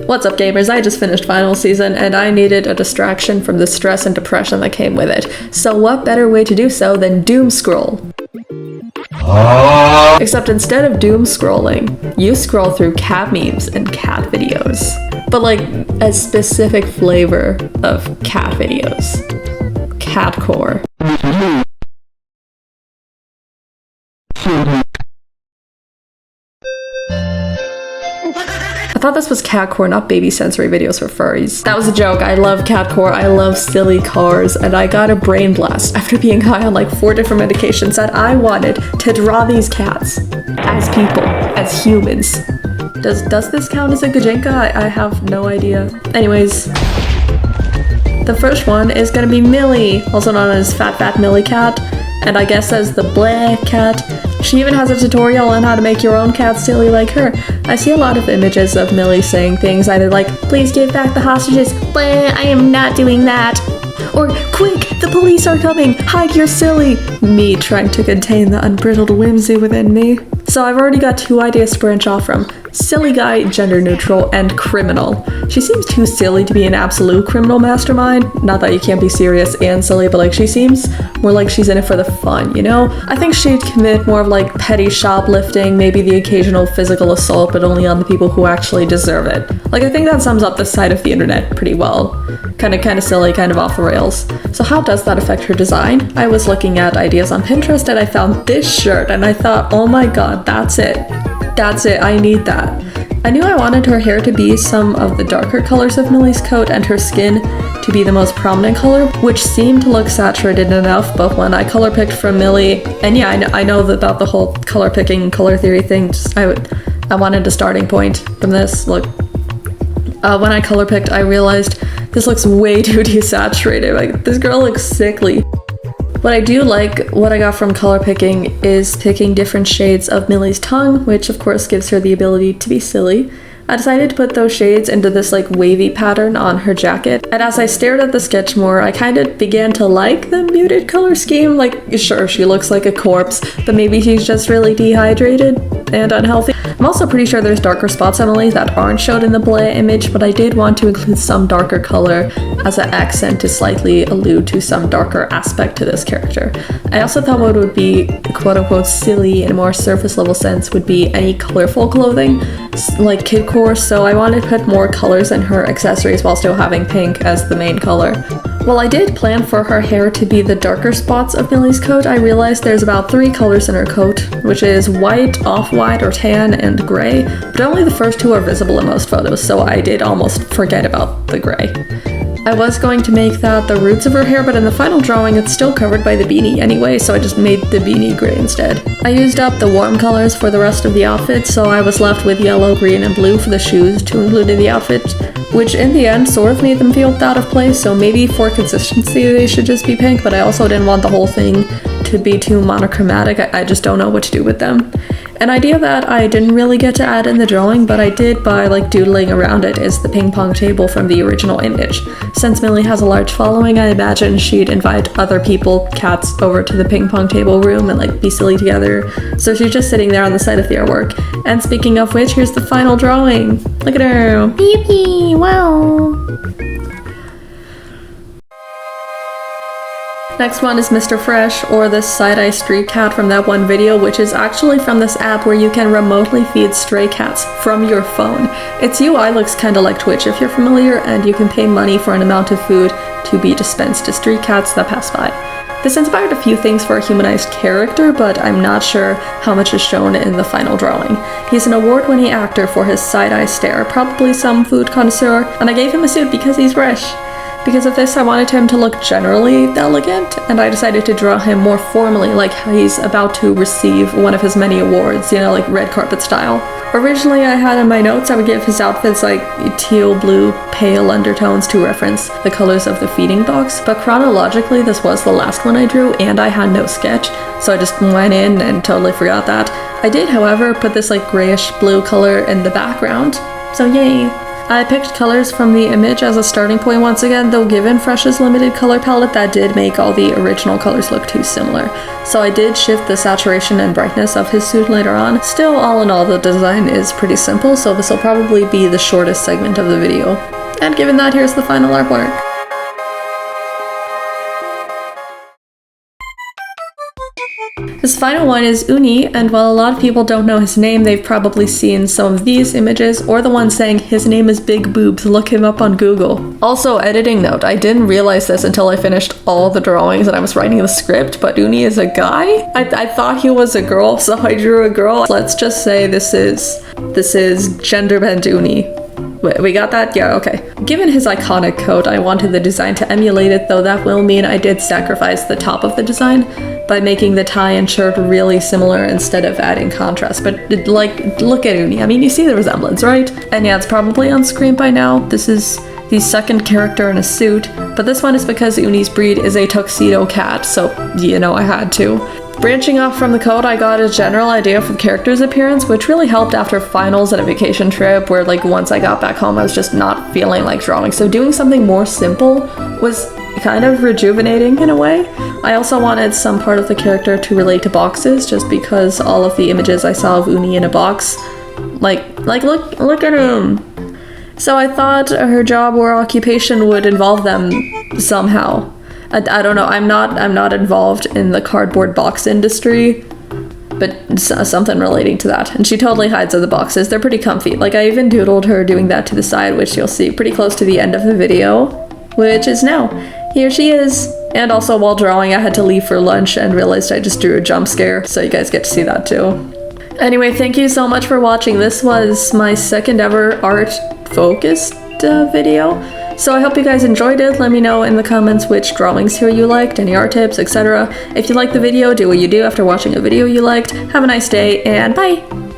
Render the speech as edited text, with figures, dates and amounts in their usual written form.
What's up gamers, I just finished final season and I needed a distraction from the stress and depression that came with it. So what better way to do so than doom scroll? Except instead of doom scrolling, you scroll through cat memes and cat videos. But like a specific flavor of cat videos. Catcore. I thought this was catcore, not baby sensory videos for furries. That was a joke. I love catcore, I love silly cars, and I got a brain blast after being high on like 4 different medications that I wanted to draw these cats as people, as humans. Does this count as a gajinka? I have no idea. Anyways, the first one is gonna be Millie, also known as Fat Millie Cat, and I guess as the Bleh Cat. She even has a tutorial on how to make your own cat silly like her. I see a lot of images of Millie saying things either like, please give back the hostages, bleh, I am not doing that. Or, quick, the police are coming, hide your silly. Me trying to contain the unbridled whimsy within me. So I've already got 2 ideas to branch off from. Silly guy, gender neutral, and criminal. She seems too silly to be an absolute criminal mastermind. Not that you can't be serious and silly, but like she seems more like she's in it for the fun, you know? I think she'd commit more of like petty shoplifting, maybe the occasional physical assault, but only on the people who actually deserve it. Like I think that sums up this side of the internet pretty well. Kinda silly, kind of off the rails. So how does that affect her design? I was looking at ideas on Pinterest and I found this shirt and I thought, oh my god, that's it. That's it, I need that. I knew I wanted her hair to be some of the darker colors of Millie's coat and her skin to be the most prominent color, which seemed to look saturated enough, but when I color picked from Millie, and yeah, I know about the whole color picking, color theory thing, I wanted a starting point from this. Look, when I color picked, I realized this looks way too desaturated. Like, this girl looks sickly. What I do like, what I got from color picking, is picking different shades of Millie's tongue, which of course gives her the ability to be silly. I decided to put those shades into this like wavy pattern on her jacket, and as I stared at the sketch more, I kind of began to like the muted color scheme. Like, sure, she looks like a corpse, but maybe she's just really dehydrated and unhealthy. I'm also pretty sure there's darker spots on Millie that aren't showed in the Bleh image, but I did want to include some darker color as an accent to slightly allude to some darker aspect to this character. I also thought what would be quote-unquote silly in a more surface level sense would be any colorful clothing, like kidcore, so I wanted to put more colors in her accessories while still having pink as the main color. While I did plan for her hair to be the darker spots of Millie's coat, I realized there's about 3 colors in her coat, which is white, off-white, or tan, and gray, but only the first 2 are visible in most photos, so I did almost forget about the gray. I was going to make that the roots of her hair, but in the final drawing it's still covered by the beanie anyway, so I just made the beanie gray instead. I used up the warm colors for the rest of the outfit, so I was left with yellow, green, and blue for the shoes to include in the outfit, which in the end sort of made them feel out of place, so maybe for consistency they should just be pink, but I also didn't want the whole thing to be too monochromatic. I just don't know what to do with them. An idea that I didn't really get to add in the drawing, but I did by like doodling around it, is the ping pong table from the original image. Since Millie has a large following, I imagine she'd invite other people, cats, over to the ping pong table room and like be silly together. So she's just sitting there on the side of the artwork. And speaking of which, here's the final drawing. Look at her. Yippee! Wow! Next one is Mr. Fresh, or the side-eye street cat from that one video, which is actually from this app where you can remotely feed stray cats from your phone. Its UI looks kinda like Twitch if you're familiar, and you can pay money for an amount of food to be dispensed to street cats that pass by. This inspired a few things for a humanized character, but I'm not sure how much is shown in the final drawing. He's an award-winning actor for his side-eye stare, probably some food connoisseur, and I gave him a suit because he's fresh. Because of this, I wanted him to look generally elegant, and I decided to draw him more formally, like he's about to receive one of his many awards, you know, like red carpet style. Originally, I had in my notes I would give his outfits like teal, blue, pale undertones to reference the colors of the feeding box, but chronologically this was the last one I drew, and I had no sketch, so I just went in and totally forgot that. I did, however, put this like grayish blue color in the background, so yay! I picked colors from the image as a starting point once again, though given Fresh's limited color palette, that did make all the original colors look too similar. So I did shift the saturation and brightness of his suit later on. Still, all in all, the design is pretty simple, so this will probably be the shortest segment of the video. And given that, here's the final artwork. This final one is Uni, and while a lot of people don't know his name, they've probably seen some of these images, or the one saying his name is Big Boobs, look him up on Google. Also, editing note, I didn't realize this until I finished all the drawings and I was writing the script, but Uni is a guy? I thought he was a girl, so I drew a girl. Let's just say this is gender bent Uni. Wait, we got that? Yeah, okay. Given his iconic coat, I wanted the design to emulate it, though that will mean I did sacrifice the top of the design by making the tie and shirt really similar instead of adding contrast. But like, look at Uni. I mean, you see the resemblance, right? And yeah, it's probably on screen by now. This is the second character in a suit, but this one is because Uni's breed is a tuxedo cat, so you know I had to. Branching off from the coat, I got a general idea for the character's appearance, which really helped after finals at a vacation trip where like once I got back home I was just not feeling like drawing. So doing something more simple was kind of rejuvenating in a way. I also wanted some part of the character to relate to boxes just because all of the images I saw of Uni in a box, like look at him. So I thought her job or occupation would involve them somehow. I don't know, I'm not involved in the cardboard box industry, but something relating to that. And she totally hides in the boxes. They're pretty comfy. Like, I even doodled her doing that to the side, which you'll see pretty close to the end of the video, which is now. Here she is. And also while drawing, I had to leave for lunch and realized I just drew a jump scare, so you guys get to see that too. Anyway, thank you so much for watching. This was my second ever art-focused video. So I hope you guys enjoyed it. Let me know in the comments which drawings here you liked, any art tips, etc. If you liked the video, do what you do after watching a video you liked. Have a nice day, and bye!